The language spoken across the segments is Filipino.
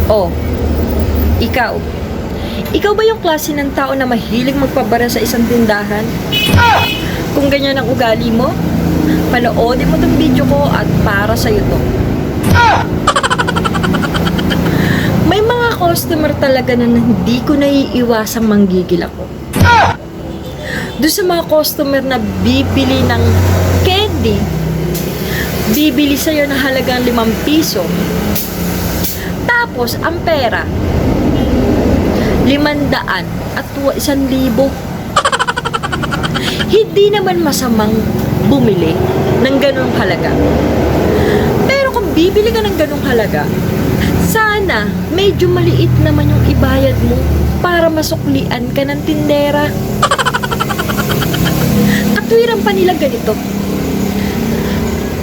Oh, ikaw. Ikaw ba yung klase ng tao na mahilig magpabara sa isang tindahan? Kung ganyan ang ugali mo, panoodin mo tong video ko at para sa'yo to. May mga customer talaga na hindi ko naiiwasang manggigil ako. Doon sa mga customer na bibili ng candy, bibili sa'yo na halagang 5 piso. Tapos, ang pera, 500 at 1,000. Hindi naman masamang bumili ng ganung halaga. Pero kung bibili ka ng ganung halaga, sana medyo maliit naman yung ibayad mo para masuklian ka ng tindera. Katwiran pa nila ganito.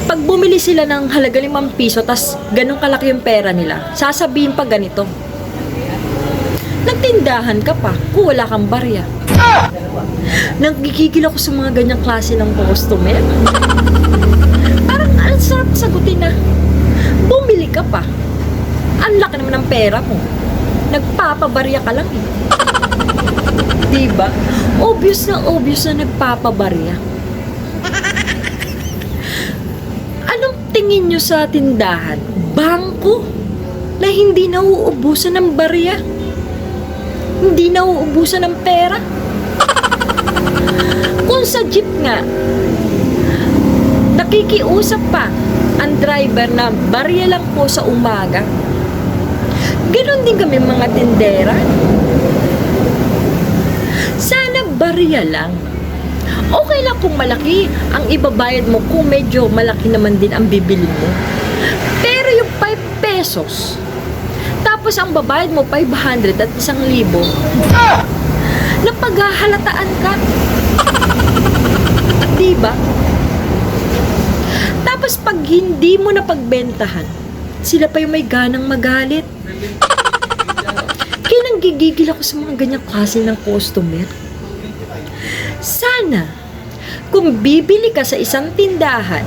Pag bumili sila ng halaga 5 piso, tas ganun kalaki yung pera nila, sasabihin pa ganito, nagtindahan ka pa kung wala kang barya. Nagigigil ako sa mga ganyang klase ng customer. Parang ang sarap sagutin na, bumili ka pa. Ang laki naman ng pera mo. Nagpapabarya ka lang eh. Diba? Obvious na nagpapabarya. Anong tingin nyo sa tindahan? Bangko na hindi nauubusan ng barya? Hindi nauubusan ng pera? Kung sa jeep nga, nakikiusap pa ang driver na barya lang po sa umaga, ganon din kami mga tindera. Sana barya lang. Okay lang kung malaki ang ibabayad mo, kung medyo malaki naman din ang bibili mo. Pero yung 5 pesos, tapos ang babayad mo 500 at 1,000, napaghahalataan ka. Diba? Tapos pag hindi mo napagbentahan, sila pa yung may ganang magalit. Kaya nanggigigil ako sa mga ganyang klase ng customer. Sana, kung bibili ka sa isang tindahan,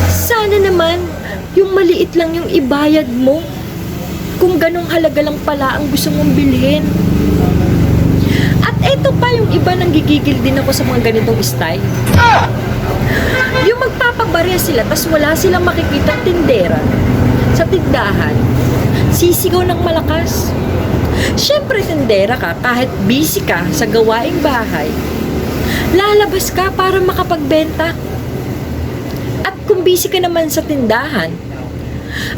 sana naman yung maliit lang yung ibayad mo. Kung ganong halaga lang pala ang gusto mong bilhin. At eto pa yung iba, nanggigigil din ako sa mga ganitong style. Yung magpapabarya sila, tas wala silang makikitang tindera sa tindahan, sisigaw ng malakas. Siyempre tindera ka, kahit busy ka sa gawaing bahay, lalabas ka para makapagbenta. At kung busy ka naman sa tindahan,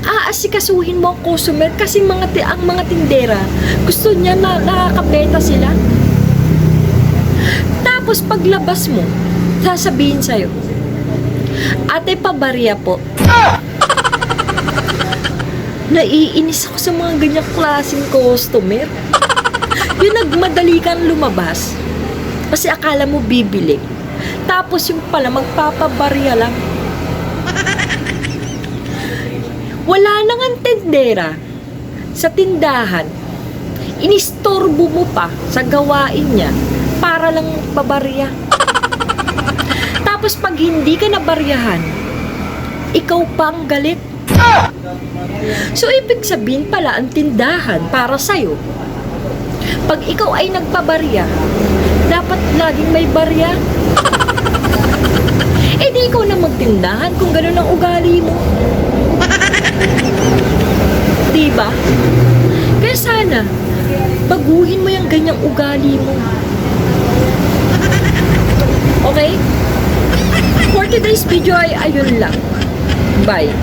aasikasuhin mo ang customer kasi ang mga tindera gusto niya na nakakabenta sila. Tapos paglabas mo, sasabihin sa'yo, ate, pabarya po. Naiinis ako sa mga ganyang klaseng customer. Yung nagmadali kang lumabas kasi akala mo bibili, tapos yung pala magpapabarya lang. Wala nang ang tindera sa tindahan, inistorbo mo pa sa gawain niya para lang pabarya. Tapos pag hindi ka nabaryahan, ikaw pa ang galit. So ibig sabihin pala ang tindahan para sa'yo, pag ikaw ay nagpabarya, dapat laging may barya. Eh di ikaw na magtindahan kung gano'n ang ugali mo. Diba? Kaya sana baguhin mo yung ganyang ugali mo. Okay? For today's video ay ayun lang. Bye.